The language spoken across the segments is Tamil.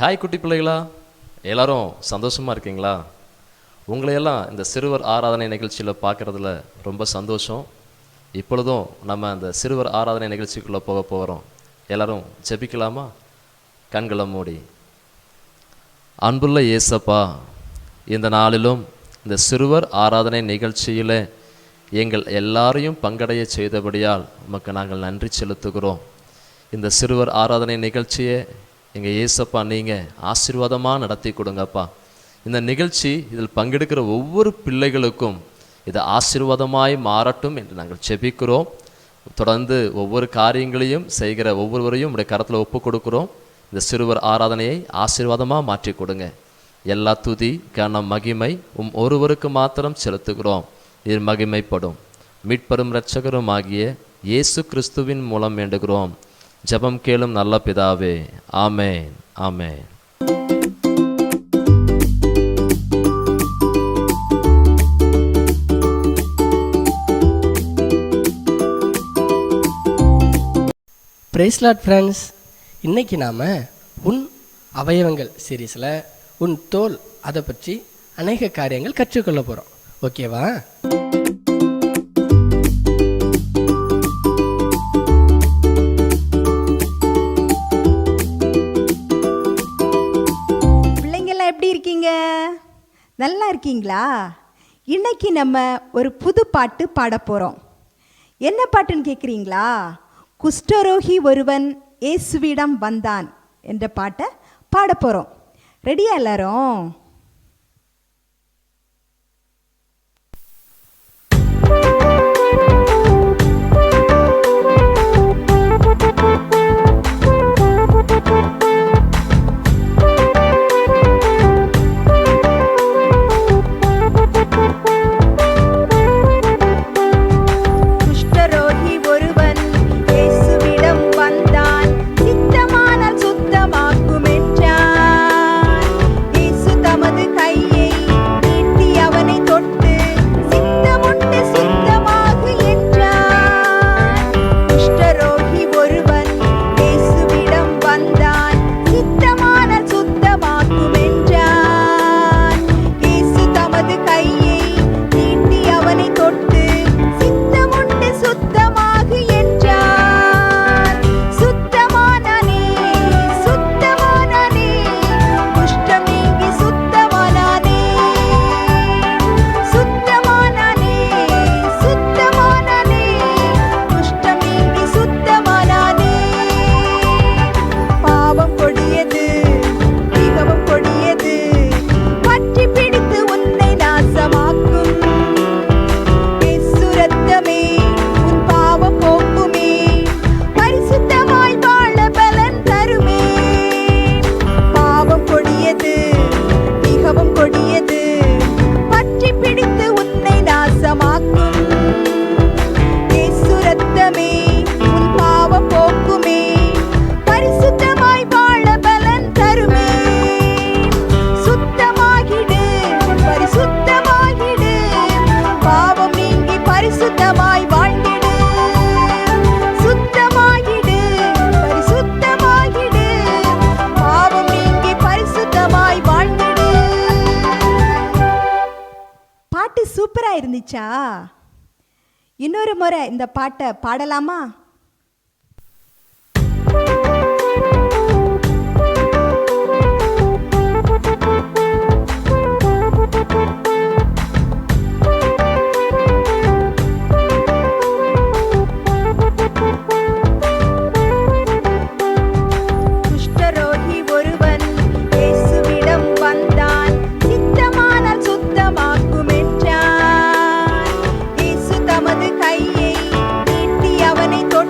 ஹாய் குட்டி பிள்ளைகளா, எல்லாரும் சந்தோஷமாக இருக்கீங்களா? உங்களையெல்லாம் இந்த சிறுவர் ஆராதனை நிகழ்ச்சியில் பார்க்குறதுல ரொம்ப சந்தோஷம். இப்பொழுதும் நம்ம அந்த சிறுவர் ஆராதனை நிகழ்ச்சிக்குள்ளே போக போகிறோம். எல்லோரும் ஜெபிக்கலாமா? கண்களை மூடி. அன்புள்ள இயேசப்பா, இந்த நாளிலும் இந்த சிறுவர் ஆராதனை நிகழ்ச்சியில் எங்கள் எல்லாரையும் பங்கடைய செய்தபடியால் உமக்கு நாங்கள் நன்றி செலுத்துகிறோம். இந்த சிறுவர் ஆராதனை நிகழ்ச்சியை எங்கள் இயேசப்பா நீங்கள் ஆசீர்வாதமாக நடத்தி கொடுங்கப்பா. இந்த நிகழ்ச்சி இதில் பங்கெடுக்கிற ஒவ்வொரு பிள்ளைகளுக்கும் இது ஆசீர்வாதமாய் மாறட்டும் என்று நாங்கள் ஜெபிக்கிறோம். தொடர்ந்து ஒவ்வொரு காரியங்களையும் செய்கிற ஒவ்வொருவரையும் உடைய கரத்தில் ஒப்பு கொடுக்குறோம். இந்த சிறுவர் ஆராதனையை ஆசீர்வாதமாக மாற்றி கொடுங்க. எல்லா துதி கனம் மகிமை ஒருவருக்கு மாத்திரம் செலுத்துகிறோம். இது மகிமைப்படும் மீட்பெரும் இரட்சகரும் ஆகிய இயேசு கிறிஸ்துவின் மூலம் வேண்டுகிறோம். ஜெபம் கேளும் நல்ல பிதாவே, ஆமென், ஆமென். பிரைஸ் லார்ட் ஃப்ரெண்ட்ஸ், இன்றைக்கி நாம் உன் அவயவங்கள் சீரீஸில் உன் தோல் அதை பற்றி அநேக காரியங்கள் கற்றுக்கொள்ள போகிறோம். ஓகேவா? பிள்ளைங்கள்லாம் எப்படி இருக்கீங்க? நல்லா இருக்கீங்களா? இன்னைக்கு நம்ம ஒரு புது பாட்டு பாட போகிறோம். என்ன பாட்டுன்னு கேட்குறீங்களா? குஷ்டரோகி ஒருவன் இயேசுவிடம் வந்தான் என்ற பாட்டை பாட போகிறோம். ரெடியா எல்லாரும்? சூப்பராக இருந்துச்சா? இன்னொரு முறை இந்த பாட்டை பாடலாமா? கையை நீட்டி அவனை தொட்டு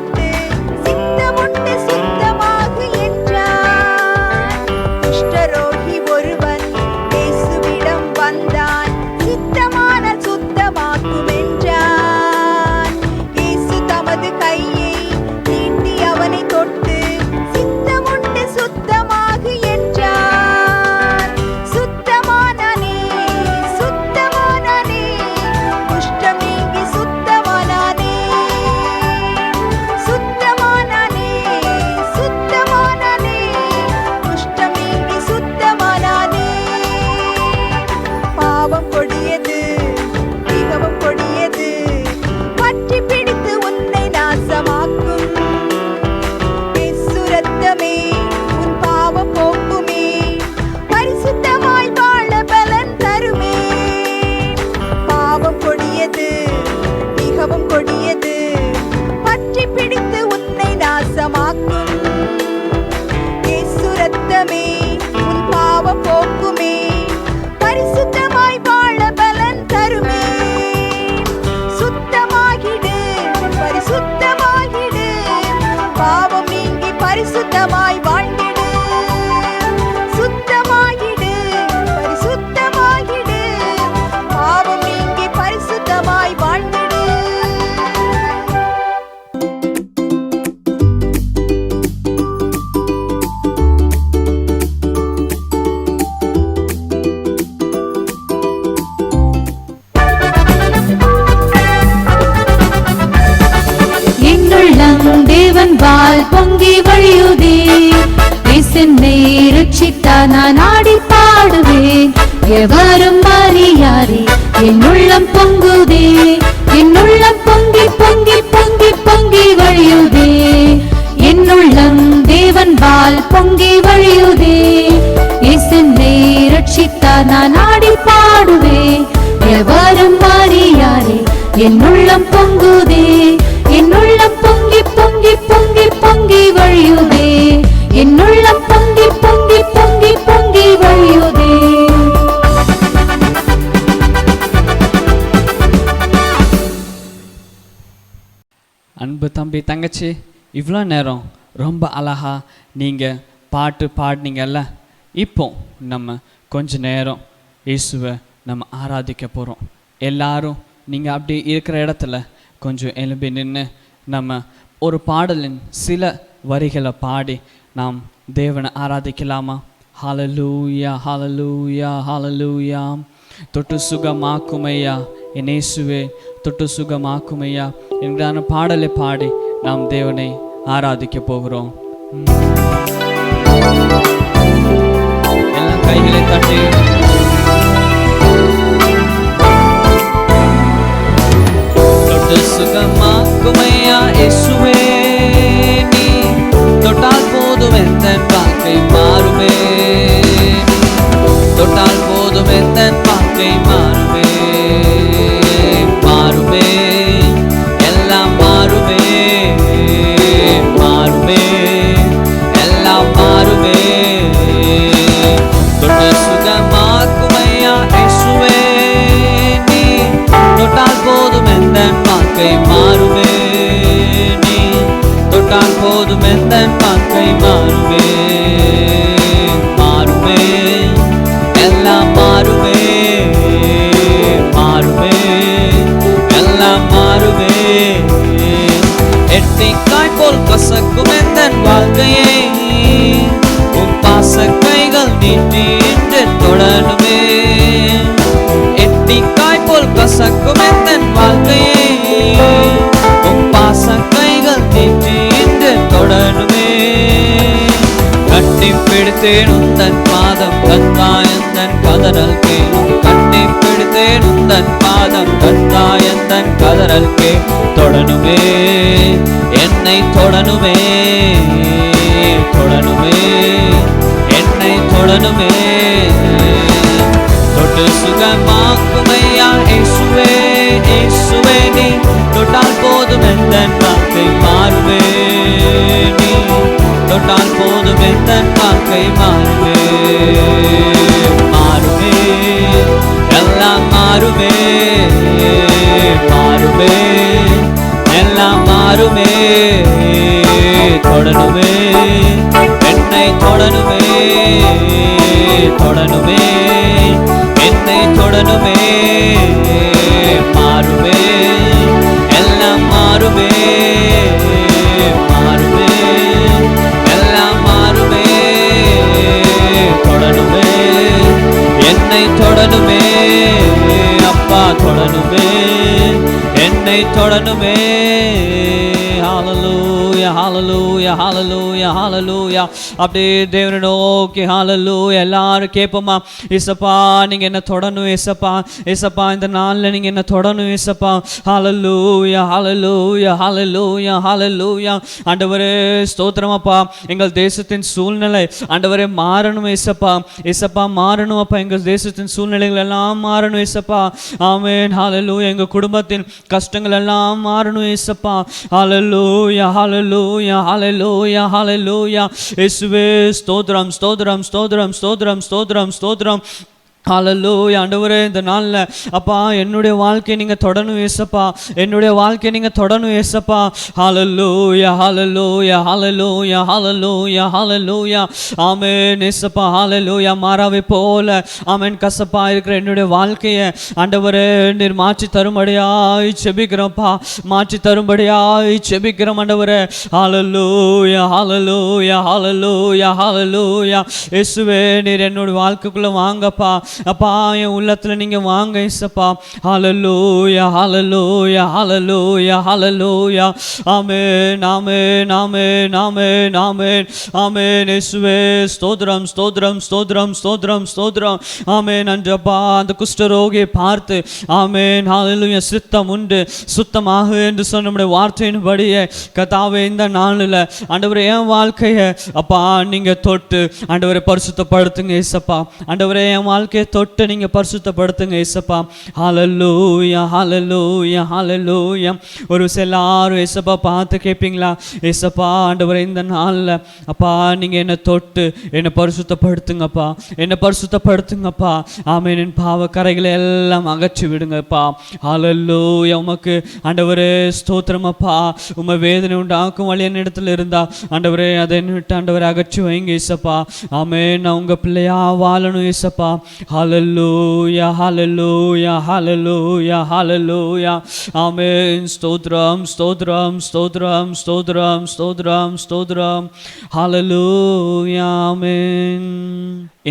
என்னை ரட்சித்தார் நான் ஆடி பாடுவேன். எவரும் அறியாரே என் உள்ளம் பொங்குதே, என் உள்ளம் பொங்கி பொங்கி பொங்கி பொங்கி வழியுதே, என் உள்ளம் தேவன் பால் பொங்கி வழியுதே. என்னை ரட்சித்தார் நான் ஆடி பாடுவேன். எவரும் அறியாரே என் உள்ளம் பொங்குதே, என் உள்ளம் பொங்கி பொங்கி பொங்கி பொங்கி வழியுதே, என் உள்ளம் பொங்கி பொங்கி பொங்கி பொங்கி வழியுதே. அன்பு தம்பி தங்கச்சி, இவ்வளோ நேரம் ரொம்ப அழகா நீங்கள் பாட்டு பாடினீங்கல்ல. இப்போ நம்ம கொஞ்ச நேரம் இயேசுவை நம்ம ஆராதிக்க போகிறோம். எல்லாரும் நீங்கள் அப்படி இருக்கிற இடத்துல கொஞ்சம் எழும்பி நின்று நம்ம ஒரு பாடலின் சில வரிகளை பாடி நாம் தேவனை ஆராதிக்கலாமா? ஹல்லேலூயா ஹல்லேலூயா ஹல்லேலூயா. தொட்டு சுகமாக்குமையா என் இயேசுவே, தொட்டு சுகமாக்குமையா என்கிற பாடலை பாடி நாம் தேவனை ஆராதிக்க போகிறோம். எல்லாம் கைகளை தட்டி தொட்டு சுகமாக்குமையா இயேசுவே, நீ தொட்டால் போதும் எந்த வாழ்க்கை மாறுமே, தொட்டால் போதும் எந்த வாழ்க்கை மாறுமே, மாறுமே எல்லாம் மாறுமே, மாறுமே எல்லாம் மாறுமே. தொட்டு சுகமாக்குமையா இயேசுவே, நீ தொட்டால் போதும் எந்த வாழ்க்கை மாறுமே, நீ தொட்டால் போதும் எந்த வாழ்க்கை மாறுமே, மாறுமே எல்லாம் மாறுமே, மாறுமே எல்லாம் மாறுமே. எட்டிக்காய் போல் கசக்கும் எந்த வாழ்க்கையை உன் பாச கைகள் நீட்டி என்று தொடருமே, எட்டிக்காய் போல் கசக்கும் எந்த வாழ்க்கையை உன் பாச கைகள் நீட்டி என்று தொடருமே. கட்டி பிடித்தேன் உந்தன் பாதம் கத்தாயந்தன் கதறல் கேளும், கட்டி பிடித்தேன் உந்தன் பாதம் கத்தாயந்தன் கதறல் கே. தொடனுமே என்னை தொடனுமே, தொடனுமே என்னை தொடனுமே. தொட்டு சுகமாக்குமையா இயேசுவே, இயேசுவே நீ தொட்டால் போதும் எந்த வாழ்க்கை மாறுமே, நீ தொட்டால் போதும் எந்த வாழ்க்கை மாறுமே, மாறுமே எல்லாம் மாறுமே, மாறுமே எல்லாம் மாறுமே. தொடனுமே என்னை தொடனுமே, தொடனுமே என்னை தொடனுமே, மாறுமே எல்லாம் மாறுமே, மாறுமே எல்லாம் மாறுமே. தொடனுமே என்னை தொடனுமே, அப்பா தொடனுமே என்னை தொடனுமே. ஹல்லேலூயா ஹல்லேலூயா ஹல்லேலூயா ஹல்லேலூயா. அப்படியே தேவனை நோக்கி ஹல்லேலூயா எல்லாரும் கேட்போமா? இயேசப்பா நீங்கள் என்ன தொடணும் இயேசப்பா, இயேசப்பா இந்த நாளில் நீங்கள் என்ன தொடணும் இயேசப்பா. ஹல்லேலூயா ஹல்லேலூயா ஹல்லேலூயா ஹல்லேலூயா. ஆண்டவரே ஸ்தோத்திரமப்பா, எங்கள் தேசத்தின் சூழ்நிலை ஆண்டவரே மாறணும் இயேசப்பா, இயேசப்பா மாறணும் அப்பா, எங்கள் தேசத்தின் சூழ்நிலைகள் எல்லாம் மாறணும் இயேசப்பா. ஆமென் ஹல்லேலூயா. எங்கள் குடும்பத்தின் கஷ்டங்கள் எல்லாம் மாறணும் இயேசப்பா. ஹல்லேலூயா ஹல்லேலூயா ஹல்லேலூயா ஹல்லேலூயா. இயேசுவே ஸ்தோத்திரம் ஸ்தோத்திரம் ஸ்தோத்திரம் ஸ்தோத்திரம் ஸ்தோத்திரம் ஸ்தோத்திரம். ஹல்லேலூயா. ஆண்டவரே இந்த நாளில் அப்பா என்னுடைய வாழ்க்கையை நீங்கள் தொடணும் ஏசப்பா, என்னுடைய வாழ்க்கையை நீங்கள் தொடணும் ஏசப்பா. ஹல்லேலூயா ஹல்லேலூயா ஹல்லேலூயா ஹல்லேலூயா ஹல்லேலூயா. ஆமென் ஏசப்பா. ஹல்லேலூயா. மாறாவை போல ஆமென் கசப்பா இருக்கிற என்னுடைய வாழ்க்கையை ஆண்டவரே நீர் மாற்றி தரும்படியாய் செபிக்கிறோம்ப்பா, மாற்றி தரும்படியாய் செபிக்கிறோம் ஆண்டவரே. ஹல்லேலூயா ஹல்லேலூயா ஹல்லேலூயா ஹல்லேலூயா. இயேசுவே நீர் என்னுடைய வாழ்க்கைக்குள்ளே வாங்கப்பா. அப்பா என் உள்ளத்துல நீங்க வாங்க இயேசப்பா. ஹல்லேலூயா ஹல்லேலூயா ஹல்லேலூயா ஹல்லேலூயா. ஆமென் ஆமென் ஆமென் ஆமென் ஆமென் ஆமென். இயேசுவே ஸ்தோத்திரம் ஸ்தோத்திரம் ஸ்தோத்திரம் ஸ்தோத்திரம் ஸ்தோத்திரம். ஆமென். அன்றப்பா அந்த குஷ்டரோகியை பார்த்து ஆமென் ஹல்லேலூயா சித்தம் உண்டு சுத்தமாக என்று சொன்ன நம்முடைய வார்த்தையின்படியே கர்த்தாவே இந்த நாளில் ஆண்டவரே என் வாழ்க்கையை அப்பா நீங்க தொட்டு ஆண்டவரை பரிசுத்தப்படுத்துங்க இயேசப்பா. ஆண்டவரே என் வாழ்க்கையை தொட்டு நீங்க பரிசுத்தப்படுத்துங்க இயேசப்பா. ஹல்லேலூயா ஹல்லேலூயா ஹல்லேலூயா. ஒரு எல்லாரும் இயேசப்பா பார்த்து கேட்பீங்களா? இயேசப்பா ஆண்டவரே இந்த நாளில் அப்பா நீங்க என்னை தொட்டு என்னை பரிசுத்தப்படுத்துங்கப்பா, என்னை பரிசுத்தப்படுத்துங்கப்பா. ஆமென். என் பாவ கரைகளை எல்லாம் அகற்றி விடுங்கப்பா. ஹல்லேலூயா. உமக்கு ஆண்டவரே ஸ்தோத்திரம் அப்பா. உமை வேதனை உண்டாக்கும் வழி என் இடத்துல இருந்தா ஆண்டவரே அதை விட்டு ஆண்டவரை அகற்றி வைங்க இயேசப்பா. ஆமென். நான் உங்க பிள்ளையா வாழணும் இயேசப்பா. ஹல்லேலூயா ஹல்லேலூயா ஹல்லேலூயா ஹல்லேலூயா. ஆமென். ஸ்தோத்திரம் ஸ்தோத்திரம் ஸ்தோத்திரம் ஸ்தோத்திரம் ஸ்தோத்திரம் ஸ்தோத்திரம். ஹல்லேலூயா. ஆமென்.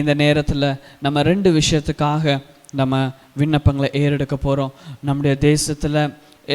இந்த நேரத்தில் நம்ம 2 விஷயத்துக்காக நம்ம விண்ணப்பங்களை ஏறெடுக்க போகிறோம். நம்முடைய தேசத்தில்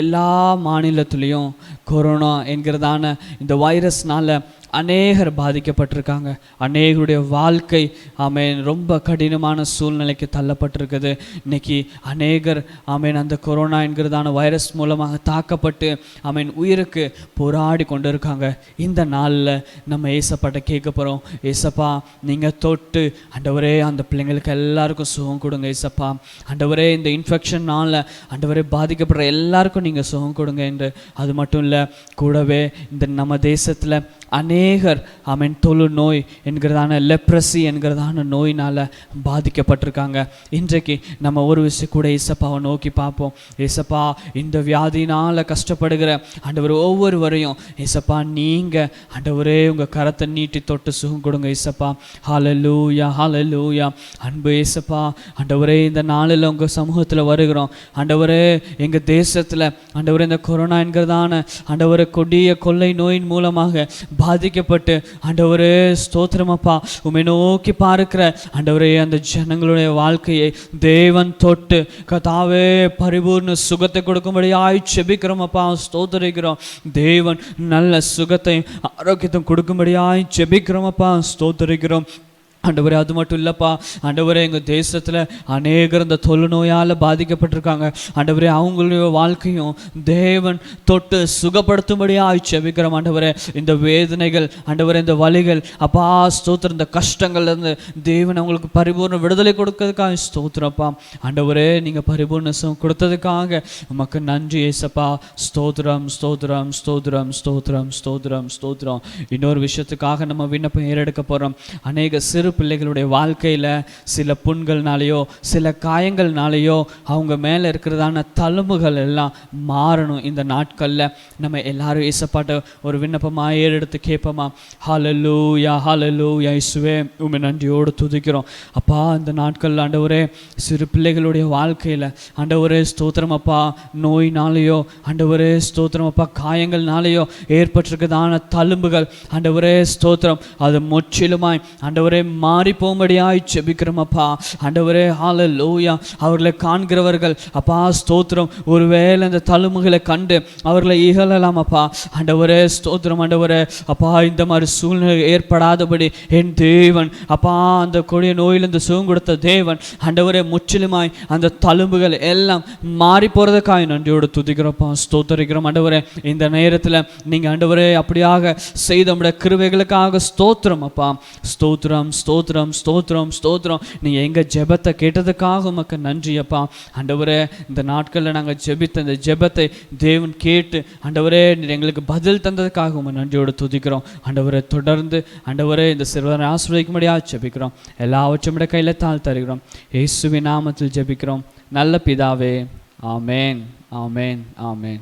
எல்லா மாநிலத்துலேயும் கொரோனா என்கிறதான இந்த வைரஸ்னால் அநேகர் பாதிக்கப்பட்டிருக்காங்க. அநேகருடைய வாழ்க்கை ஆமேன் ரொம்ப கடினமான சூழ்நிலைக்கு தள்ளப்பட்டிருக்குது. இன்னைக்கு அநேகர் ஆமேன் அந்த கொரோனா என்கிறதான வைரஸ் மூலமாக தாக்கப்பட்டு ஆமேன் உயிருக்கு போராடி கொண்டு இருக்காங்க. இந்த நாளில் நம்ம ஏசப்பாட்ட கேட்க போகிறோம். ஏசப்பா நீங்கள் தொட்டு ஆண்டவரே அந்த பிள்ளைங்களுக்கு எல்லாருக்கும் சுகம் கொடுங்க ஏசப்பா. ஆண்டவரே இந்த இன்ஃபெக்ஷனால் ஆண்டவரே பாதிக்கப்படுற எல்லாருக்கும் நீங்கள் சுகம் கொடுங்க என்று. அது மட்டும் இல்லை, கூடவே இந்த நம்ம தேசத்தில் அநேகர் ஆமேன் தொழு நோய் என்கிறதான லெப்ரசி என்கிறதான நோயினால் பாதிக்கப்பட்டிருக்காங்க. இன்றைக்கு நம்ம ஒரு விஷயம் கூட ஏசப்பாவை நோக்கி பார்ப்போம். ஏசப்பா இந்த வியாதினால் கஷ்டப்படுகிற ஆண்டவர் ஒவ்வொருவரையும் ஏசப்பா நீங்கள் ஆண்டவரே உங்கள் கரத்தை நீட்டி தொட்டு சுகம் கொடுங்க ஏசப்பா. ஹல்லேலூயா ஹல்லேலூயா. அன்பு ஏசப்பா ஆண்டவரே இந்த நாளில் உங்கள் சமூகத்தில் வருகிறோம். ஆண்டவரே எங்கள் தேசத்தில் ஆண்டவரே இந்த கொரோனா என்கிறதான ஆண்டவரை கொடிய கொள்ளை நோயின் மூலமாக பாதிக்கப்பட்டு ஆண்டவரே ஸ்தோத்திரமப்பா உம்மை நோக்கி பார்க்கிற ஆண்டவரே அந்த ஜனங்களுடைய வாழ்க்கையை தேவன் தொட்டு கர்த்தாவே பரிபூர்ண சுகத்தை கொடுக்கும்படியாய் ஜெபிக்கிறோமப்பா. ஸ்தோத்திரிக்கிறோம். தேவன் நல்ல சுகத்தையும் ஆரோக்கியத்தையும் கொடுக்கும்படியாய் ஜெபிக்கிறோமப்பா. ஸ்தோத்திரிக்கிறோம் ஆண்டவரே. அது மட்டும் இல்லைப்பா ஆண்டவரே எங்கள் தேசத்தில் அநேகர் இந்த தொழு நோயால் பாதிக்கப்பட்டிருக்காங்க. ஆண்டவரே அவங்களுடைய வாழ்க்கையும் தேவன் தொட்டு சுகப்படுத்தும்படியாக ஜெபிக்கிறோம். ஆண்டவரே இந்த வேதனைகள் ஆண்டவரே இந்த வலிகள் அப்பா ஸ்தோத்திரம் இந்த கஷ்டங்கள்லேருந்து தேவன் அவங்களுக்கு பரிபூர்ண விடுதலை கொடுக்கறதுக்காக ஸ்தோத்திரப்பா. ஆண்டவரே நீங்கள் பரிபூர்ண சுகம் கொடுத்ததுக்காக உமக்கு நன்றி ஏசப்பா. ஸ்தோத்திரம் ஸ்தோத்திரம் ஸ்தோத்திரம் ஸ்தோத்திரம் ஸ்தோத்திரம் ஸ்தோத்திரம். இன்னொரு விஷயத்துக்காக நம்ம விண்ணப்பம் ஏறெடுக்க போகிறோம். அநேக சிறு பிள்ளைகளுடைய வாழ்க்கையில் சில புண்கள்னாலேயோ சில காயங்கள்னாலேயோ அவங்க மேலே இருக்கிறதான தழும்புகள் எல்லாம் மாறணும். இந்த நாட்களில் நம்ம எல்லாரும் ஏசப்பாட்ட ஒரு விண்ணப்பமாக ஏறெடுத்து கேட்போமா? ஹல்லேலூயா ஹல்லேலூயா. இயேசுவே உம்மை நன்றியோடு துதிக்கிறோம் அப்பா. இந்த நாட்களில் ஆண்டவரே சிறு பிள்ளைகளுடைய வாழ்க்கையில் ஆண்டவரே ஸ்தோத்திரம் அப்பா நோயினாலேயோ ஆண்டவரே ஸ்தோத்திரம் அப்பா காயங்கள்னாலேயோ ஏற்பட்டிருக்கிறதான தழும்புகள் ஆண்டவரே ஸ்தோத்திரம் அது முற்றிலுமாய் ஆண்டவரே மாறி போகும்படியாய் ஜெபிக்கிறோமப்பா. ஆண்டவரே ஹல்லேலூயா. அவர்களை காண்கிறவர்கள் அப்பா ஸ்தோத்திரம் ஒருவேளை இந்த தழும்புகளை கண்டு அவர்களை இகழலாம் அப்பா. ஆண்டவரே ஸ்தோத்திரம் ஆண்டவரே அப்பா இந்த மாதிரி சூழ்நிலை ஏற்படாதபடி என் தேவன் அப்பா அந்த கொடிய நோயிலிருந்து சுகம் கொடுத்த தேவன் ஆண்டவரே முற்றிலுமாய் அந்த தழும்புகள் எல்லாம் மாறி போகிறதுக்காக நன்றியோடு துதிக்கிறோப்பா. ஸ்தோத்தரிக்கிறோம் ஆண்டவரே. இந்த நேரத்தில் நீங்கள் ஆண்டவரே அப்படியாக செய்த நம்முடைய கிருபைகளுக்காக ஸ்தோத்திரம் அப்பா. ஸ்தோத்திரம் ஸ்தோத்திரம் ஸ்தோத்திரம் ஸ்தோத்திரம். நீங்கள் எங்கள் ஜெபத்தை கேட்டதுக்காக உமக்கு நன்றி அப்பா. ஆண்டவரே இந்த நாட்களில் நாங்கள் ஜெபித்த இந்த ஜெபத்தை தேவன் கேட்டு ஆண்டவரே எங்களுக்கு பதில் தந்ததுக்காக உமக்கு நன்றியோடு துதிக்கிறோம் ஆண்டவரே. தொடர்ந்து ஆண்டவரே இந்த சிறுவரை ஆசீர்வதிக்கும்படியாக ஜெபிக்கிறோம். எல்லாவற்றையும் கையில் தாழ் தருகிறோம். இயேசுவின் நாமத்தில் ஜெபிக்கிறோம் நல்ல பிதாவே. ஆமேன் ஆமேன் ஆமேன்.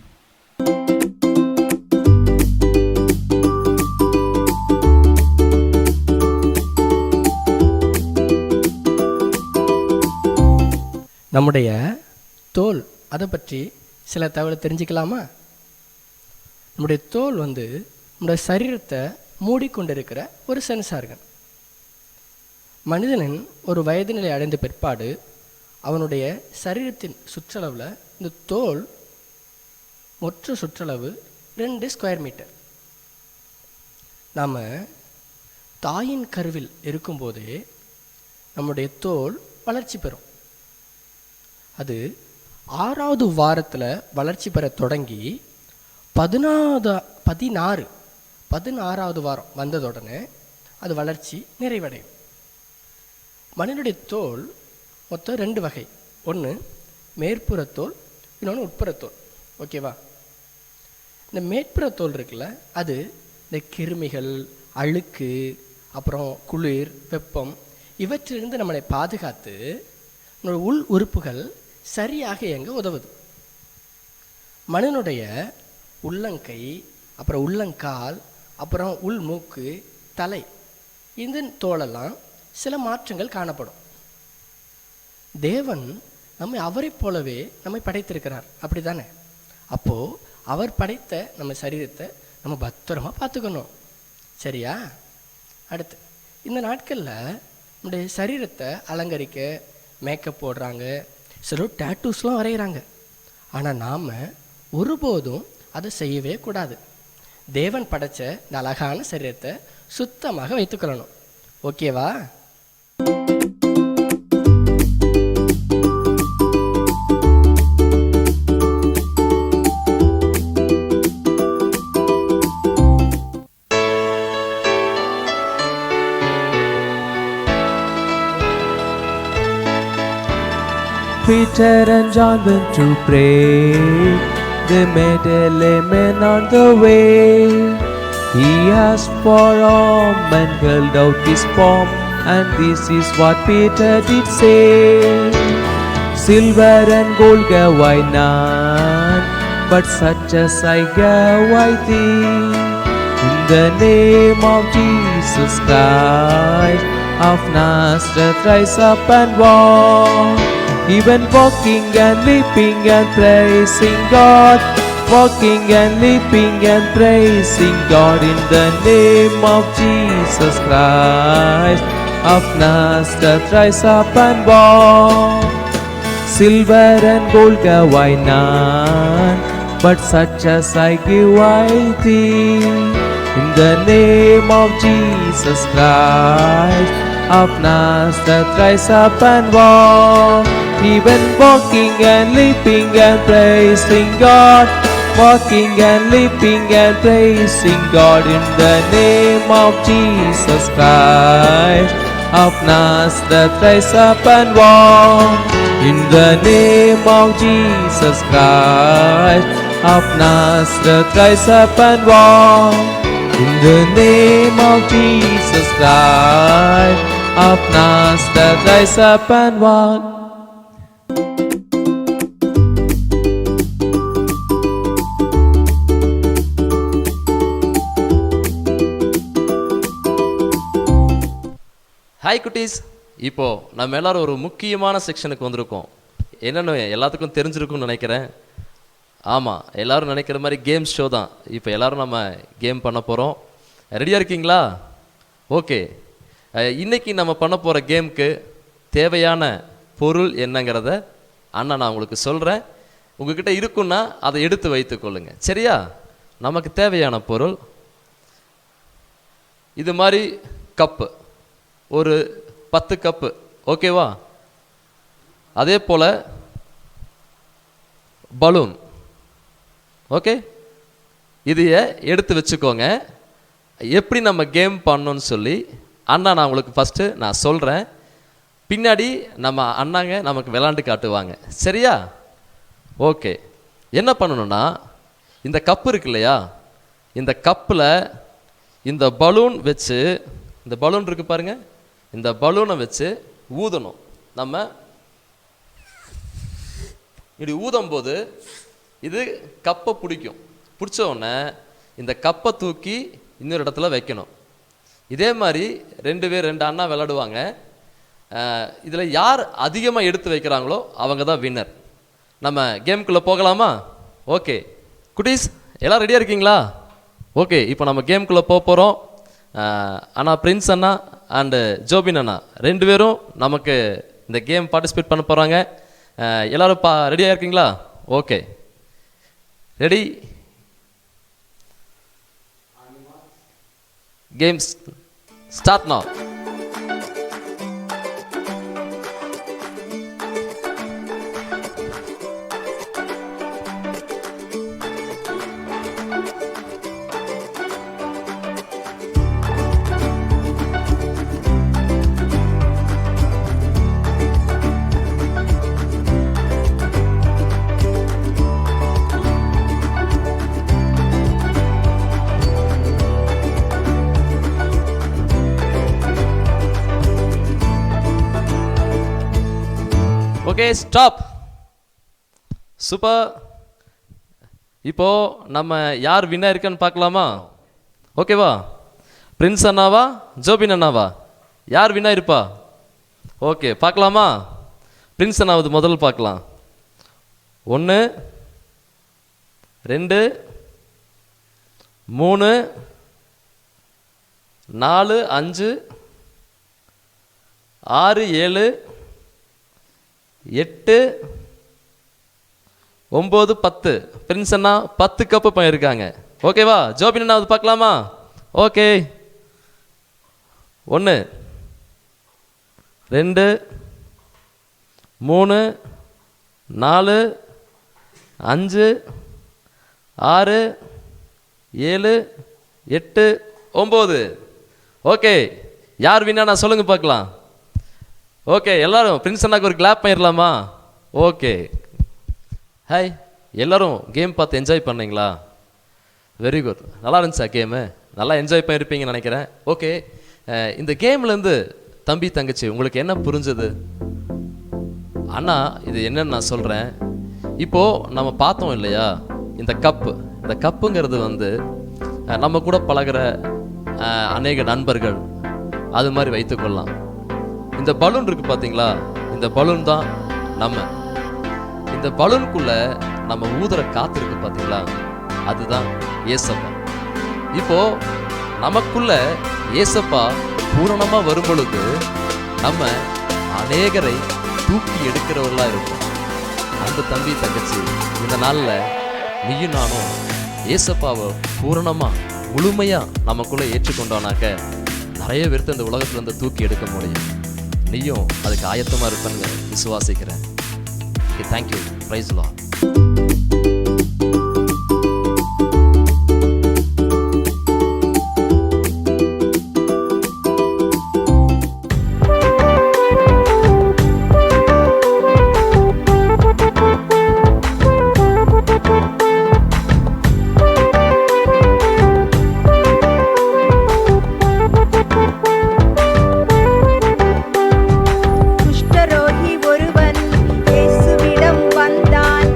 நம்முடைய தோல் அதை பற்றி சில தகவலை தெரிஞ்சுக்கலாமா? நம்முடைய தோல் நம்முடைய சரீரத்தை மூடிக்கொண்டிருக்கிற ஒரு சென்சார்கள். மனிதனின் ஒரு வயது நிலை அடைந்த பிற்பாடு அவனுடைய சரீரத்தின் சுற்றளவில் இந்த தோல் மொத்த சுற்றளவு 2 ஸ்கொயர் மீட்டர். நாம் தாயின் கருவில் இருக்கும்போதே நம்முடைய தோல் வளர்ச்சி பெறும். அது 6வது வாரத்தில் வளர்ச்சி பெற தொடங்கி 16வது வாரம் வந்ததுடனே அது வளர்ச்சி நிறைவடையும். மனிதனுடைய தோல் மொத்தம் 2 வகை. ஒன்று மேற்புறத்தோல், இன்னொன்று உட்புறத்தோல். ஓகேவா? இந்த மேற்புறத்தோல் இருக்குல்ல, அது இந்த கிருமிகள், அழுக்கு, அப்புறம் குளிர், வெப்பம் இவற்றிலிருந்து நம்மளை பாதுகாத்து நம்மளோட உள் உறுப்புகள் சரியாக இயங்க உதவுது. மனிதனுடைய உள்ளங்கை, அப்புறம் உள்ளங்கால், அப்புறம் உள் மூக்கு, தலை, இந்த தோலெல்லாம் சில மாற்றங்கள் காணப்படும். தேவன் நம்மை அவரை போலவே நம்மை படைத்திருக்கிறார், அப்படி தானே? அப்போது அவர் படைத்த நம்ம சரீரத்தை நம்ம பத்திரமா பார்த்துக்கணும். சரியா? அடுத்து, இந்த நாட்களில் நம்முடைய சரீரத்தை அலங்கரிக்க மேக்கப் போடுறாங்க, சிலர் டேட்டூஸ்லாம் வரைகிறாங்க. ஆனால் நாம் ஒருபோதும் அதை செய்யவே கூடாது. தேவன் படைத்த இந்த அழகான சரீரத்தை சுத்தமாக வைத்துக்கொள்ளணும். ஓகேவா? Peter and John went to pray. They met a lame man on the way. He asked for alms and held out his palm, and this is what Peter did say. Silver and gold gave I none, but such as I gave I thee. In the name of Jesus Christ of Nazareth, rise up and walk. He went walking and leaping and praising God, walking and leaping and praising God in the name of Jesus Christ of Nazareth, rise up and walk. Silver and gold gave I none, but such as I give I thee. In the name of Jesus Christ of Nazareth, rise up and walk. He went walking and leaping and praising God, walking and leaping and praising God in the name of Jesus Christ of Nazareth, rise up and walk. In the name of Jesus Christ of Nazareth, rise up and walk. In the name of Jesus Christ of Nazareth, rise up and walk. Hi குட்டீஸ், இப்போது நம்ம எல்லோரும் ஒரு முக்கியமான செக்ஷனுக்கு வந்திருக்கோம். என்னென்னு எல்லாத்துக்கும் தெரிஞ்சிருக்கும்னு நினைக்கிறேன். ஆமாம், எல்லோரும் நினைக்கிற மாதிரி கேம்ஸ் ஷோ தான். இப்போ எல்லோரும் நம்ம கேம் பண்ண போகிறோம். ரெடியாக இருக்கீங்களா? ஓகே. இன்றைக்கி நம்ம பண்ண போகிற கேமுக்கு தேவையான பொருள் என்னங்கிறத அண்ணா நான் உங்களுக்கு சொல்கிறேன். உங்கள்கிட்ட இருக்குன்னா அதை எடுத்து வைத்துக்கொள்ளுங்க. சரியா? நமக்கு தேவையான பொருள் இது மாதிரி கப்பு, ஒரு 10 கப்பு. ஓகேவா? அதே போல் பலூன். ஓகே, இதையே எடுத்து வச்சுக்கோங்க. எப்படி நம்ம கேம் பண்ணணும்னு சொல்லி அண்ணா நான் உங்களுக்கு ஃபஸ்ட்டு நான் சொல்கிறேன். பின்னாடி நம்ம அண்ணாங்க நமக்கு விளாண்டு காட்டுவாங்க. சரியா? ஓகே. என்ன பண்ணணும்னா, இந்த கப்பு இருக்கு இல்லையா, இந்த கப்பில் இந்த பலூன் வச்சு, இந்த பலூன் இருக்குது பாருங்கள், இந்த பலூனை வச்சு ஊதணும். நம்ம இப்படி ஊதும்போது இது கப்பை பிடிக்கும். பிடிச்ச உடனே இந்த கப்பை தூக்கி இன்னொரு இடத்துல வைக்கணும். இதே மாதிரி 2 அண்ணா விளையாடுவாங்க. இதில் யார் அதிகமாக எடுத்து வைக்கிறாங்களோ அவங்க தான் வின்னர். நம்ம கேமுக்குள்ளே போகலாமா? ஓகே குட்டீஸ், எல்லாம் ரெடியாக இருக்கீங்களா? ஓகே, இப்போ நம்ம கேமுக்குள்ளே போக போகிறோம். அண்ணா பிரின்ஸ் அண்ணா அண்டு ஜோபின் அண்ணா 2 பேரும் நமக்கு இந்த கேம் பார்ட்டிசிபேட் பண்ண போகிறாங்க. எல்லோரும் ரெடியாக இருக்கீங்களா? Okay, ready? Games start now. Okay, stop. Super. இப்போ நம்ம யார் வின்னர் இருக்குன்னு பார்க்கலாமா? ஓகேவா? பிரின்ஸ் அண்ணாவா ஜோபின் அண்ணாவா? யார் வின்னர் இருப்பா? ஓகே, பார்க்கலாமா? பிரின்ஸ் அண்ணாவது முதல்ல பார்க்கலாம். 1 2 3 4 5 6 7 8 9 10. பிரின்ஸ் அண்ணா 10 கப்பு பண்ணியிருக்காங்க. ஓகேவா? ஜோபின் அண்ணா அது பார்க்கலாமா? ஓகே, 1 2 3 4 5 6 7 8 9. ஓகே, யார் வின்னா நான் சொல்லுங்க பார்க்கலாம். ஓகே, எல்லாரும் பிரின்ஸ் அண்ணாக்கு ஒரு கிளாப் பண்ணிடலாமா? Okay, hi. எல்லோரும் கேம் பார்த்து என்ஜாய் பண்ணீங்களா? Very good. நல்லா இருந்துச்சா கேமு? நல்லா என்ஜாய் பண்ணியிருப்பீங்கன்னு நினைக்கிறேன். ஓகே, இந்த கேம்லேருந்து தம்பி தங்கச்சி உங்களுக்கு என்ன புரிஞ்சது? அண்ணா இது என்னன்னு நான் சொல்கிறேன். இப்போது நம்ம பார்த்தோம் இல்லையா, இந்த கப்புங்கிறது வந்து நம்ம கூட பழகிற அநேக நண்பர்கள் அது மாதிரி வைத்துக்கொள்ளலாம். இந்த பலூன் இருக்குது பார்த்தீங்களா, இந்த பலூன் தான் நம்ம. இந்த பலூனுக்குள்ள நம்ம ஊதுற காத்து இருக்கு பார்த்தீங்களா, அதுதான் ஏசப்பா. இப்போ நமக்குள்ள ஏசப்பா பூரணமாக வரும் பொழுது நம்ம அநேகரை தூக்கி எடுக்கிறவர்களாக இருக்கும். அந்த தம்பி தங்கச்சி இந்த நாளில் நீயும் நானும் ஏசப்பாவை பூரணமாக முழுமையாக நமக்குள்ளே ஏற்றுக்கொண்டோனாக்க நிறைய பேர்த்து இந்த உலகத்துலேருந்து தூக்கி எடுக்க முடியும். நீயும் அதுக்கு ஆயத்தமாக இருப்பேன்னு விசுவாசிக்கிறேன். தேங்க்யூ. Praise the Lord. குஷ்டரோகி ஒருவன் இயேசுவிடம் வந்தான்.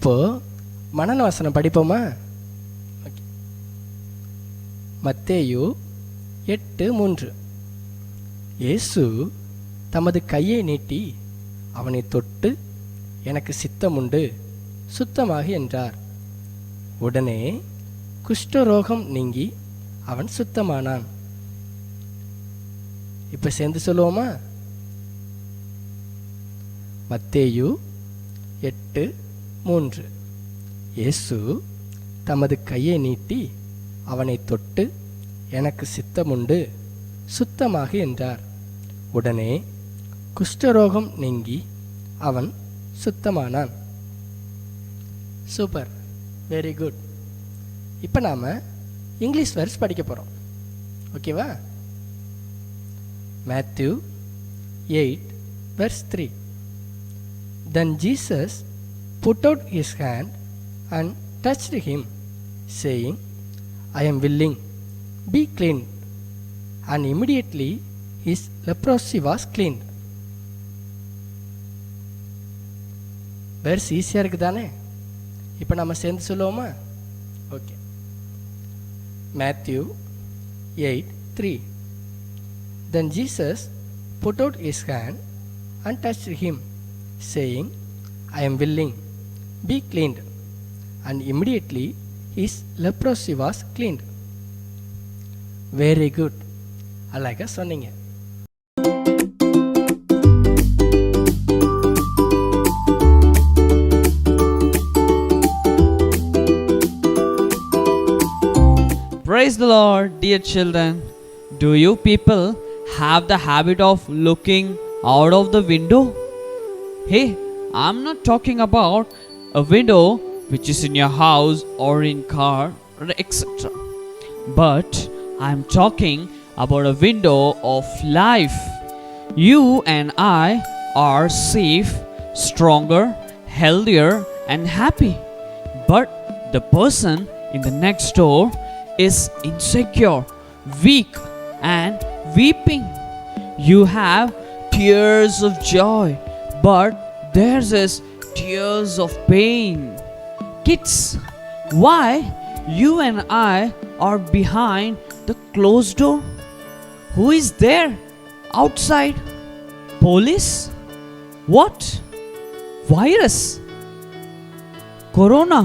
இப்போது மனன வசனம் படிப்போமா? ஓகே. மத்தேயு 8:3. இயேசு தமது கையை நீட்டி அவனை தொட்டு, எனக்கு சித்தமுண்டு, சுத்தமாகி என்றார். உடனே குஷ்டரோகம் நீங்கி அவன் சுத்தமானான். இப்போ சேர்ந்து சொல்லுவோமா? மத்தேயு 8:3. இயேசு தமது கையை நீட்டி அவனை தொட்டு, எனக்கு சித்தமுண்டு, சுத்தமாக என்றார். உடனே குஷ்டரோகம் நீங்கி அவன் சுத்தமானான். Super, very good. இப்போ நாம் இங்கிலீஷ் வெர்ஸ் படிக்க போகிறோம். ஓகேவா? Matthew 8:3. Then Jesus put out his hand and touched him, saying, I am willing, be cleaned. And immediately his leprosy was cleaned. Verse ஈஸியாக இருக்குது தானே? இப்போ நம்ம சேர்ந்து சொல்லுவோமா? Okay. Matthew 8:3. Then Jesus put out his hand and touched him, saying, I am willing, be cleaned. And immediately his leprosy was cleaned. Very good. அழகாக சொன்னீங்க. Praise the Lord, dear children. Do you people have the habit of looking out of the window? Hey, I'm not talking about a window which is in your house or in car or etc. But I'm talking about a window of life. You and I are safe, stronger, healthier and happy. But the person in the next door is insecure, weak and weeping. You have tears of joy, but theirs is tears of pain. Kids, why you and I are behind the closed door? Who is there outside? Police? What? Virus? Corona?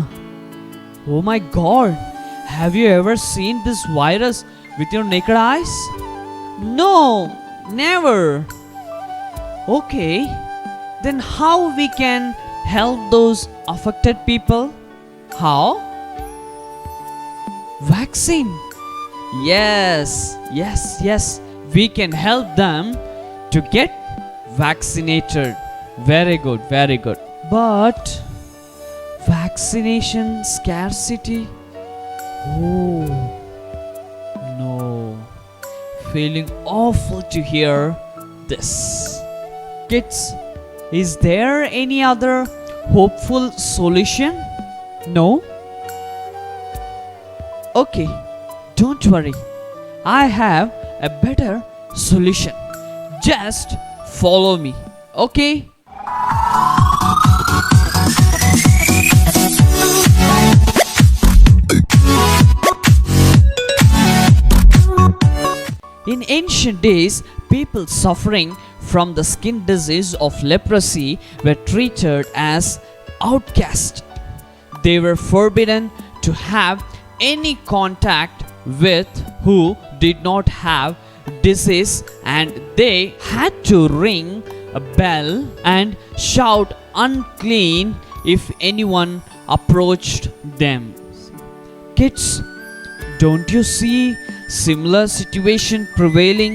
Oh my God, have you ever seen this virus with your naked eyes? No, never. Okay, then how we can help those affected people? How? Vaccine. Yes, we can help them to get vaccinated. Very good. But vaccination scarcity? Oh no, feeling awful to hear this. Kids, is there any other hopeful solution? No? Okay, don't worry. I have a better solution. Just follow me, okay? In ancient days, people suffering from the skin disease of leprosy were treated as outcasts. They were forbidden to have any contact with who did not have disease, and they had to ring a bell and shout unclean if anyone approached them. Kids, don't you see similar situation prevailing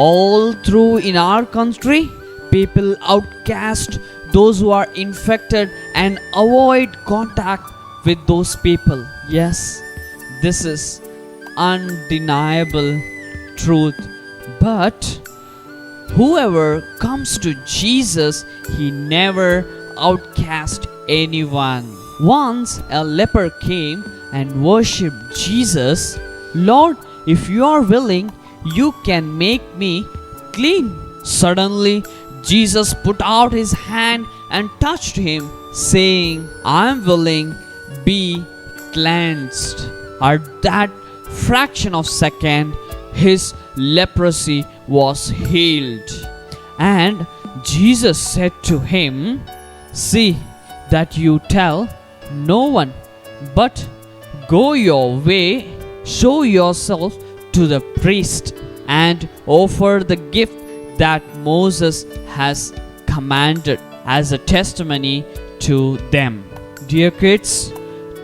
all through in our country? People outcast those who are infected and avoid contact with those people. Yes, this is undeniable truth. But whoever comes to Jesus, he never outcast anyone. Once a leper came and worshipped Jesus. Lord, if you are willing, you can make me clean. Suddenly, Jesus put out his hand and touched him, saying, I am willing, be cleansed. At that fraction of second, his leprosy was healed. And Jesus said to him, see that you tell no one, but go your way, show yourself to the priest, and offer the gift that Moses has commanded as a testimony to them. Dear kids,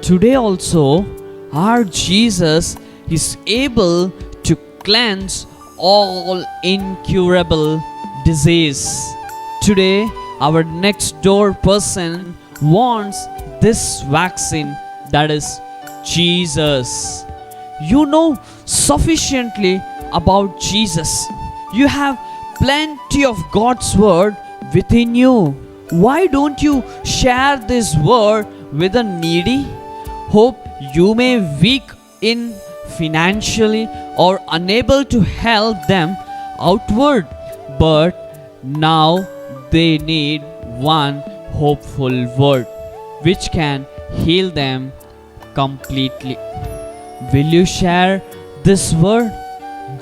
today also our Jesus is able to cleanse all incurable disease. Today our next door person wants this vaccine, that is Jesus. You know sufficiently about Jesus. You have plenty of God's word within you. Why don't you share this word with the needy? Hope you may weak in financially or unable to help them outward, but now they need one hopeful word which can heal them completely. Will you share this word?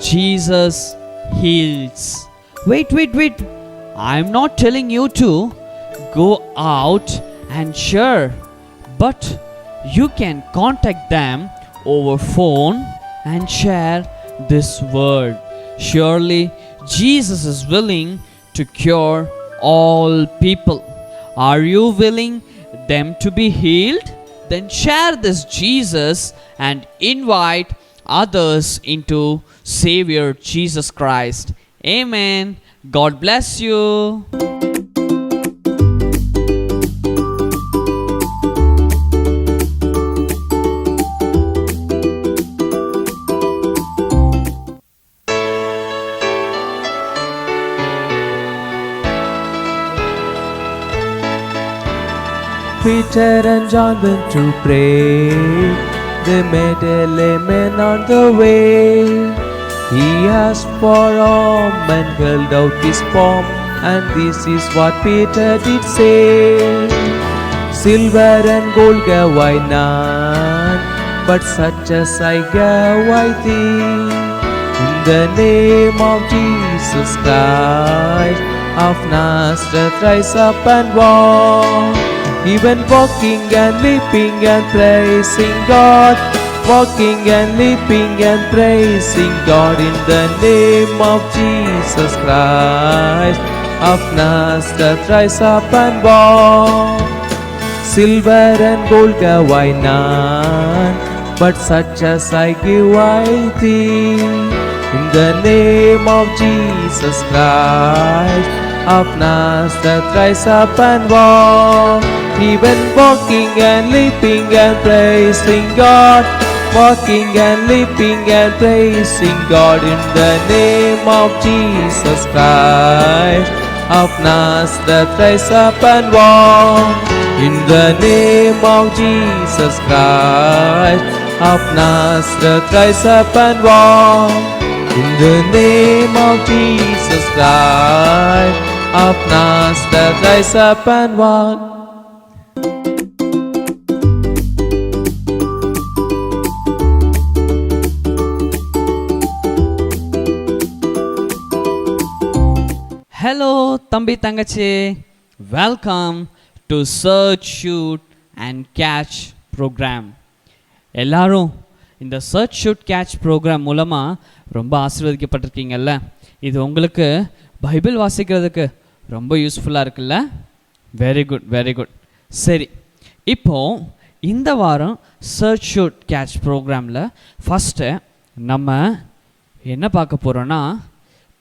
Jesus heals. Wait. I'm not telling you to go out and share, but you can contact them over phone and share this word. Surely Jesus is willing to cure all people. Are you willing them to be healed? Then share this Jesus and invite others into Savior Jesus Christ. Amen. God bless you. Peter and John went to pray. They met a layman on the way. He asked for alms and held out his palm, and this is what Peter did say. Silver and gold gave I none, but such as I gave I thee. In the name of Jesus Christ of Nazareth, rise up and walk. He went walking and leaping and praising God, walking and leaping and praising God in the name of Jesus Christ of Nazareth, rise up and walk. Silver and gold gave I none, but such as I give I thee. In the name of Jesus Christ of Nazareth, rise up and walk. He went walking and leaping and praising God, walking and leaping and praising God in the name of Jesus Christ of Nazareth, rise up and walk. In the name of Jesus Christ of Nazareth, rise up and walk. In the name of Jesus Christ of Nazareth, rise up and walk. Hello தம்பி தங்கச்சி, welcome to church shoot and catch program. எல்லாரும் இந்த சர்ச் ஷூட் கேட்ச் ப்ரோக்ராம் மூலமாக ரொம்ப ஆசீர்வதிக்கப்பட்டிருக்கீங்கல்ல. இது உங்களுக்கு பைபிள் வாசிக்கிறதுக்கு ரொம்ப யூஸ்ஃபுல்லாக இருக்குல்ல? Very good. சரி, இப்போது இந்த வாரம் சர்ச் ஷூட் கேட்ச் ப்ரோக்ராமில் ஃபஸ்ட்டு நம்ம என்ன பார்க்க போகிறோன்னா,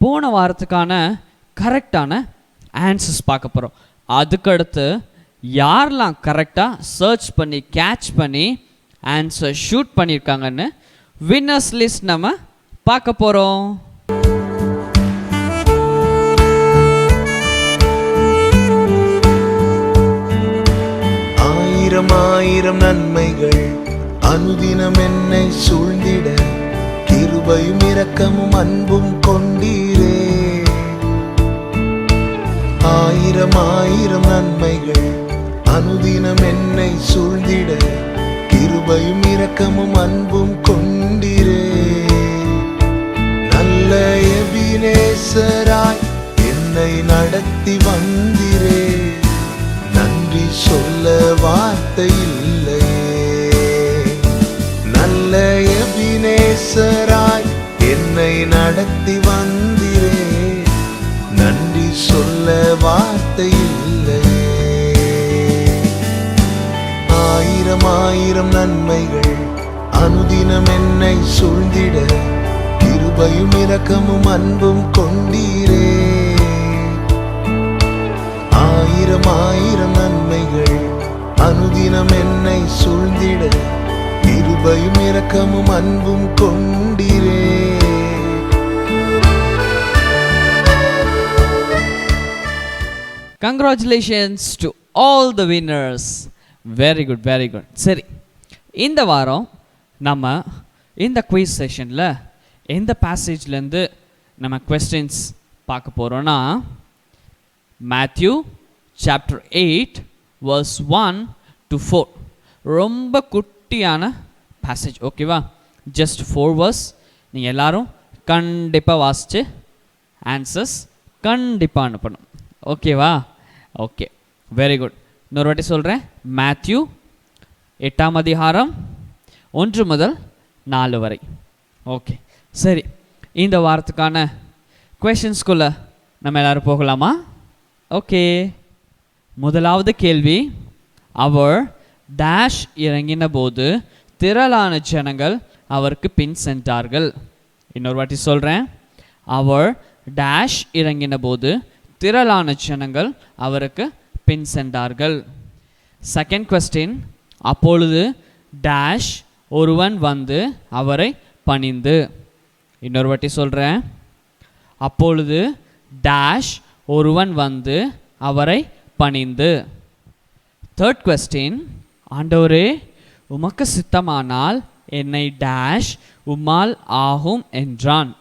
போன வாரத்துக்கான கரெக்டான ஆன்சர்ஸ் பார்க்க போகிறோம். அதுக்கடுத்து யாரெல்லாம் கரெக்டாக சர்ச் பண்ணி கேட்ச் பண்ணி ஆன்சர் ஷூட் பண்ணியிருக்காங்கன்னு வின்னர்ஸ் லிஸ்ட் நம்ம பார்க்க போகிறோம். ஆயிரம் ஆயிரம் நன்மைகள் அனுதினம் என்னை சூழ்ந்திட, கிருபையும் இரக்கமும் அன்பும் கொண்டீரே. ஆயிரம் ஆயிரம் நன்மைகள் அனுதினம் என்னை சூழ்ந்திட கிருபையும் இரக்கமும் அன்பும் கொண்டிரே. நல்ல எபினேசராய் என்னை நடத்தி வந்திரே. நன்றி சொல்ல வார்த்தை இல்லையே. நல்ல எபினேசராய் என்னை நடத்தி வந்திரே. நன்றி சொல்ல வார்த்தை இல்லையே. ஆயிரம் ஆயிரம் நன்மைகள் அனுதினம் என்னை சூழ்ந்திட கிருபையும் இரக்கமும் அன்பும் கொண்டீரே. ஆயிரம் ஆயிரம் நன்மைகள் அனுதினம் என்னை சூழ்ந்திட கிருபையும் இரக்கமும் அன்பும் கொண்டீரே. Congratulations to all the winners. Very good, very good. சரி, இந்த வாரம் நம்ம இந்த குயிஸ் செஷனில் எந்த பேசேஜ்லேருந்து நம்ம கொஸ்டின்ஸ் பார்க்க போகிறோன்னா, மேத்யூ சாப்டர் 8 verse 1 to 4. ரொம்ப குட்டியான பேசேஜ், ஓகேவா? Just 4 verse. நீங்கள் எல்லாரும் கண்டிப்பாக வாசித்து ஆன்சர்ஸ் கண்டிப்பாக அனுப்பணும், ஓகேவா? Okay, very good. இன்னொரு வாட்டி சொல்கிறேன். மேத்யூ 8ஆம் அதிகாரம் 1 முதல் 4 வரை. ஓகே, சரி. இந்த வாரத்துக்கான கொஷின்ஸ்குள்ளே நம்ம எல்லோரும் போகலாமா? ஓகே, முதலாவது கேள்வி. அவர் டேஷ் இறங்கின போது திரளான ஜனங்கள் அவருக்கு பின் சென்றார்கள். இன்னொரு வாட்டி சொல்கிறேன். அவர் டேஷ் இறங்கின போது திரளான ஜனங்கள் அவருக்கு பின் சென்றார்கள். Second question. அப்பொழுது டேஷ் ஒருவன் வந்து அவரை பணிந்து. இன்னொரு வாட்டி சொல்கிறேன். அப்பொழுது டேஷ் ஒருவன் வந்து அவரை பணிந்து. Third question. ஆண்டவரே, உமக்கு சித்தமானால் என்னை டேஷ் உம்மால் ஆகும் என்றான்.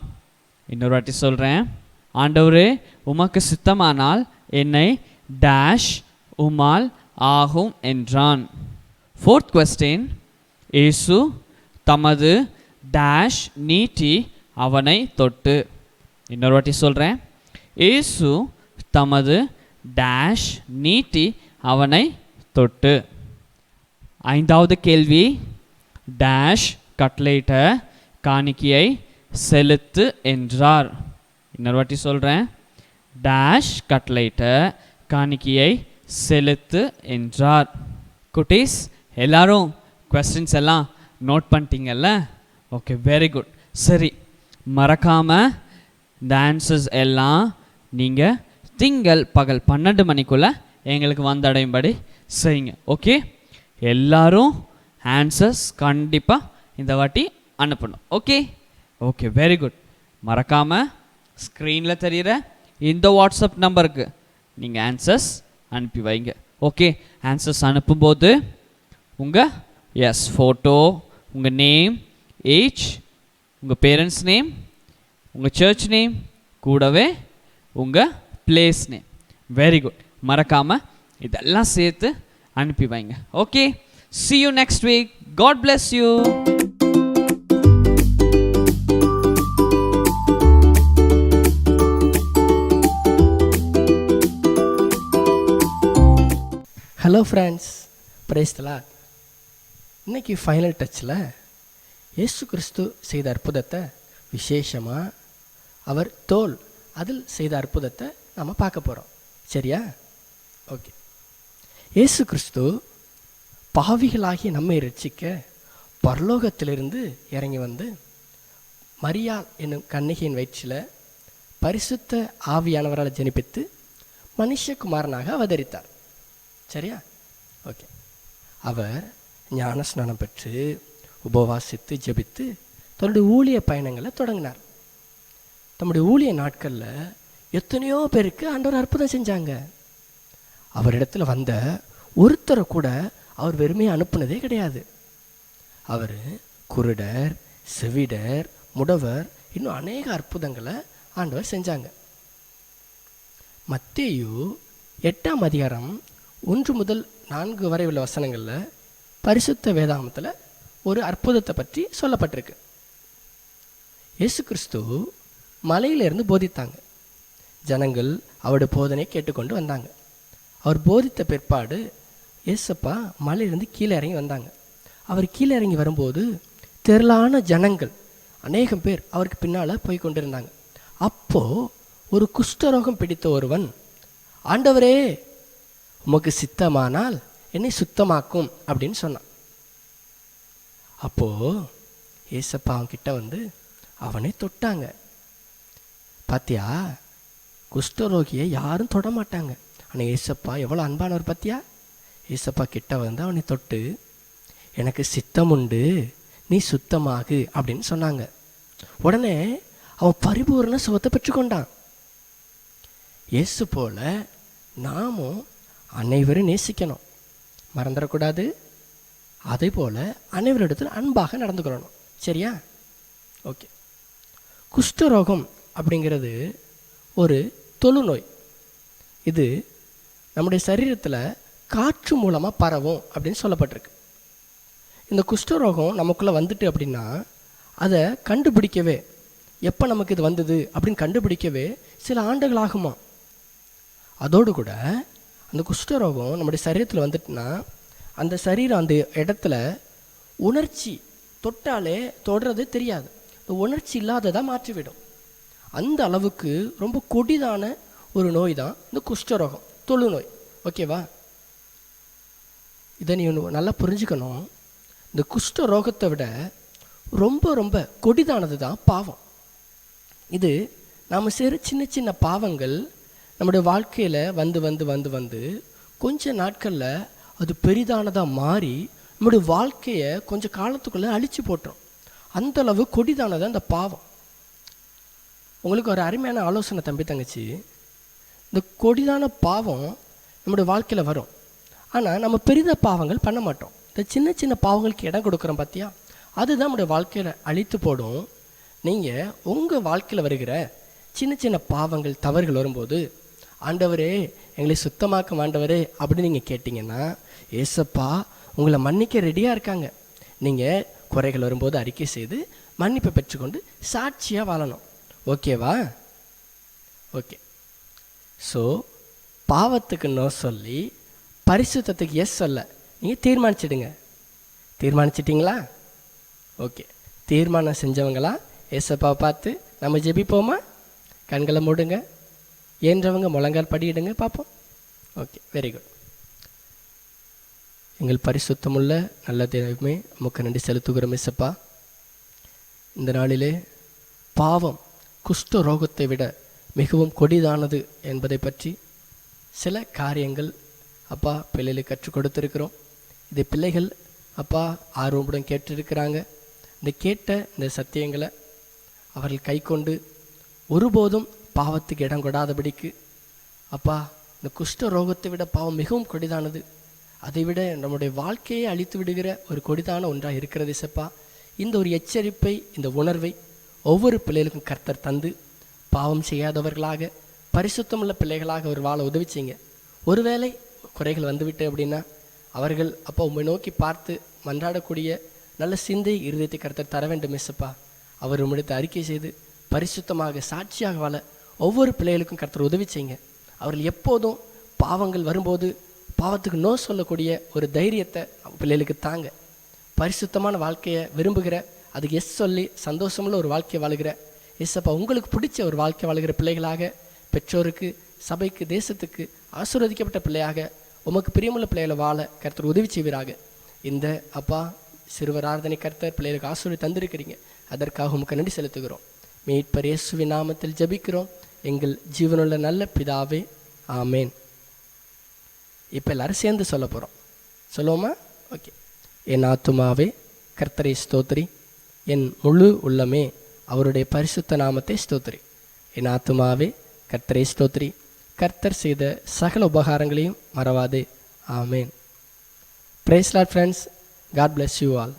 இன்னொரு வாட்டி சொல்கிறேன். ஆண்டவரே, உமக்கு சித்தமானால் என்னை டேஷ் உம்மால் ஆகும் என்றான். Fourth question. இயேசு தமது டேஷ் நீட்டி அவனை தொட்டு. இன்னொரு வாட்டி சொல்கிறேன். இயேசு தமது டேஷ் நீட்டி அவனை தொட்டு. ஐந்தாவது கேள்வி. டேஷ் கட்லேட்ட காணிக்கையை செலுத்து என்றார். இன்னொரு வாட்டி சொல்கிறேன். டேஷ் கட்லேட்ட காணிக்கையை செலுத்து என்றார். குட்டீஸ், எல்லாரும் கொஸ்டின்ஸ் எல்லாம் நோட் பண்ணிட்டீங்கல்ல? Okay, very good. சரி, மறக்காமல் இந்த ஆன்சர்ஸ் எல்லாம் நீங்கள் திங்கள் பகல் 12 மணிக்குள்ளே எங்களுக்கு வந்தடையும்படி செய்யுங்க. ஓகே, எல்லாரும் ஆன்சர்ஸ் கண்டிப்பாக இந்த வாட்டி அனுப்பணும். Okay okay, very good. மறக்காமல் ஸ்க்ரீனில் தெரிகிற இந்த வாட்ஸ்அப் நம்பருக்கு நீங்கள் ஆன்சர்ஸ் அனுப்பி வைங்க. ஓகே, ஆன்சர்ஸ் அனுப்பும்போது உங்கள் ஃபோட்டோ, உங்கள் நேம், ஏஜ், உங்கள் பேரண்ட்ஸ் நேம், உங்கள் சர்ச் நேம், கூடவே உங்கள் பிளேஸ் நேம். Very good. மறக்காமல் இதெல்லாம் சேர்த்து அனுப்பி வைங்க. Okay, see you next week. God bless you. Hello friends, price the Lord. இன்னைக்கு ஃபைனல் டச்சில் இயேசு கிறிஸ்து செய்த அற்புதத்தை, விசேஷமாக அவர் தோல் அதில் செய்த அற்புதத்தை நம்ம பார்க்க போகிறோம். சரியா? ஓகே. இயேசு கிறிஸ்து பாவிகளாகி நம்மை ரட்சிக்க பரலோகத்திலிருந்து இறங்கி வந்து மரியாள் என்னும் கன்னிகையின் வயிற்றில் பரிசுத்த ஆவியானவரால் ஜனிப்பித்து மனுஷகுமாரனாக அவதரித்தார். சரியா? ஓகே. அவர் ஞானஸ்நானம் பெற்று உபவாசித்து ஜெபித்து தன்னுடைய ஊழிய பயணங்களை தொடங்கினார். தம்முடைய ஊழிய நாட்களில் எத்தனையோ பேருக்கு ஆண்டவர் அற்புதம் செஞ்சாங்க. அவரிடத்தில் வந்த ஒருத்தரை கூட அவர் வெறுமையை அனுப்புனதே கிடையாது. அவர் குருடர், செவிடர், முடவர், இன்னும் அநேக அற்புதங்களை ஆண்டவர் செஞ்சாங்க. மத்தேயு 8ஆம் அதிகாரம் 1 முதல் 4 வரை உள்ள வசனங்களில் பரிசுத்த வேதாகமத்தில் ஒரு அற்புதத்தை பற்றி சொல்லப்பட்டிருக்கு. இயேசு கிறிஸ்து மலையிலிருந்து போதித்தாங்க. ஜனங்கள் அவருடைய போதனை கேட்டுக்கொண்டு வந்தாங்க. அவர் போதித்த பிற்பாடு இயேசப்பா மலையிலிருந்து கீழே இறங்கி வந்தாங்க. அவர் கீழே இறங்கி வரும்போது திரளான ஜனங்கள் அநேகம் பேர் அவருக்கு பின்னால் போய் கொண்டிருந்தாங்க. அப்போது ஒரு குஷ்டரோகம் பிடித்த ஒருவன், ஆண்டவரே உமக்கு சித்தமானால் என்னை சுத்தமாக்கும் அப்படின்னு சொன்னான். அப்போது ஏசப்பா அவன்கிட்ட வந்து அவனை தொட்டாங்க. பாத்தியா, குஷ்டரோகியை யாரும் தொட மாட்டாங்க. ஆனால் ஏசப்பா எவ்வளோ அன்பானவர் பாத்தியா. ஏசப்பா கிட்ட வந்து அவனை தொட்டு, எனக்கு சித்தம் உண்டு, நீ சுத்தமாகு அப்படின்னு சொன்னாங்க. உடனே அவன் பரிபூர்ண சுகத்தை பெற்றுக்கொண்டான். இயேசு போல நாமும் அனைவரும் நேசிக்கணும், மறந்துடக்கூடாது. அதே போல் அனைவரிடத்தில் அன்பாக நடந்துக்கிறணும். சரியா? ஓகே. குஷ்டரோகம் அப்படிங்கிறது ஒரு தொழுநோய். இது நம்முடைய சரீரத்தில் காற்று மூலமாக பரவும் அப்படின்னு சொல்லப்பட்டிருக்கு. இந்த குஷ்டரோகம் நமக்குள்ளே வந்துட்டு அப்படின்னா அதை கண்டுபிடிக்கவே, எப்போ நமக்கு இது வந்தது அப்படின்னு கண்டுபிடிக்கவே சில ஆண்டுகள் ஆகுமா. அதோடு கூட அந்த குஷ்டரோகம் நம்முடைய சரீரத்தில் வந்துட்டுனா அந்த சரீரம் அந்த இடத்துல உணர்ச்சி தொட்டாலே தொடுறது தெரியாது, இந்த உணர்ச்சி இல்லாததாக மாற்றிவிடும். அந்த அளவுக்கு ரொம்ப கொடிதான ஒரு நோய் தான் இந்த குஷ்டரோகம், தொழுநோய். ஓகேவா? இதை நீ நல்லா புரிஞ்சுக்கணும். இந்த குஷ்ட ரோகத்தை விட ரொம்ப ரொம்ப கொடிதானது தான் பாவம். இது நாம் செய்கிற சின்ன சின்ன பாவங்கள் நம்முடைய வாழ்க்கையில் வந்து வந்து வந்து வந்து கொஞ்ச நாட்களில் அது பெரிதானதாக மாறி நம்முடைய வாழ்க்கையை கொஞ்சம் காலத்துக்குள்ளே அழித்து போட்டுரும். அந்தளவு கொடிதானது அந்த பாவம். உங்களுக்கு ஒரு அருமையான ஆலோசனை தம்பி தங்கச்சி, இந்த கொடிதான பாவம் நம்முடைய வாழ்க்கையில் வரும். ஆனால் நம்ம பெரித பாவங்கள் பண்ண மாட்டோம். இந்த சின்ன சின்ன பாவங்களுக்கு இடம் கொடுக்குறோம் பார்த்தியா, அதுதான் நம்முடைய வாழ்க்கையில் அழித்து போடும். நீங்கள் உங்கள் வாழ்க்கையில் வருகிற சின்ன சின்ன பாவங்கள் தவறுகள் வரும்போது, ஆண்டவரே எங்களை சுத்தமாக்க ஆண்டவரே அப்படின்னு நீங்கள் கேட்டிங்கன்னா ஏசப்பா உங்களை மன்னிக்க ரெடியாக இருக்காங்க. நீங்கள் குறைகள் வரும்போது அறிக்கை செய்து மன்னிப்பை பெற்றுக்கொண்டு சாட்சியாக வாழணும். ஓகேவா? ஓகே. ஸோ பாவத்துக்கு நோ சொல்லி பரிசுத்தத்துக்கு எஸ் சொல்ல நீங்கள் தீர்மானிச்சிடுங்க. தீர்மானிச்சிட்டிங்களா? ஓகே. தீர்மானம் செஞ்சவங்களா ஏசப்பாவை பார்த்து நம்ம ஜெபிப்போமா? கண்களை மூடுங்க, ஏன்றவங்க முழங்கால் படியிடுங்க பார்ப்போம். Okay, very good. எங்கள் பரிசுத்தமுள்ள நல்ல தெய்வமே உமக்கு நன்றி செலுத்துகிறோம் ஏசப்பா. இந்த நாளிலே பாவம் குஷ்ட ரோகத்தை விட மிகவும் கொடிதானது என்பதை பற்றி சில காரியங்கள் அப்பா பிள்ளைகளுக்கு கற்றுக் கொடுத்துருக்கிறோம். இது பிள்ளைகள் அப்பா ஆர்வமுடன் கேட்டிருக்கிறாங்க. இந்த கேட்ட இந்த சத்தியங்களை அவர்கள் கை கொண்டு ஒருபோதும் பாவத்துக்கு இடம் கொடாதபடிக்கு அப்பா, இந்த குஷ்ட ரோகத்தை விட பாவம் மிகவும் கொடிதானது, அதை விட நம்முடைய வாழ்க்கையை அழித்து விடுகிற ஒரு கொடிதான ஒன்றாக இருக்கிறது இசப்பா. இந்த ஒரு எச்சரிப்பை, இந்த உணர்வை ஒவ்வொரு பிள்ளைகளுக்கும் கர்த்தர் தந்து பாவம் செய்யாதவர்களாக பரிசுத்தமுள்ள பிள்ளைகளாக ஒரு வாழ உதவி செய்யுங்க. ஒருவேளை குறைகள் வந்துவிட்டு அப்படின்னா அவர்கள் அப்போ உண்மை நோக்கி பார்த்து மன்றாடக்கூடிய நல்ல சிந்தை இருதயத்தை கர்த்தர் தர வேண்டும் இசப்பா. அவர் உம்மிடத்தை அறிக்கை செய்து பரிசுத்தமாக சாட்சியாக வாழ ஒவ்வொரு பிள்ளைகளுக்கும் கர்த்தர் உதவி செய்யுங்க. அவர்கள் எப்போதும் பாவங்கள் வரும்போது பாவத்துக்கு நோ சொல்லக்கூடிய ஒரு தைரியத்தை பிள்ளைகளுக்கு தாங்க. பரிசுத்தமான வாழ்க்கையை விரும்புகிற, அதுக்கு எஸ் சொல்லி சந்தோஷமுள்ள ஒரு வாழ்க்கையை வாழுகிற ஏசப்பா, உங்களுக்கு பிடிச்ச ஒரு வாழ்க்கை வாழுகிற பிள்ளைகளாக, பெற்றோருக்கு, சபைக்கு, தேசத்துக்கு ஆசீர்வதிக்கப்பட்ட பிள்ளையாக, உமக்கு பிரியமுள்ள பிள்ளைகளை வாழ கர்த்தர் உதவி செய்வீராக. இந்த அப்பா சிறுவர் ஆராதனை கர்த்தர் பிள்ளைகளுக்கு ஆசீர்வாதம் தந்திருக்கிறீங்க, அதற்காக உமக்கு நன்றி செலுத்துகிறோம். மீட்பர் இயேசுவின் நாமத்தில் ஜெபிக்கிறோம் எங்கள் ஜீவனுள்ள நல்ல பிதாவே, ஆமேன். இப்போ எல்லாரும் சேர்ந்து சொல்ல போகிறோம். சொல்லுவோமா? ஓகே. என் ஆத்துமாவே கர்த்தரை ஸ்தோத்திரி, என் முழு உள்ளமே அவருடைய பரிசுத்த நாமத்தை ஸ்தோத்திரி. என் ஆத்துமாவே கர்த்தரை ஸ்தோத்திரி, கர்த்தர் செய்த சகல உபகாரங்களையும் மறவாதே. ஆமேன். Praise Lord friends. God bless you all.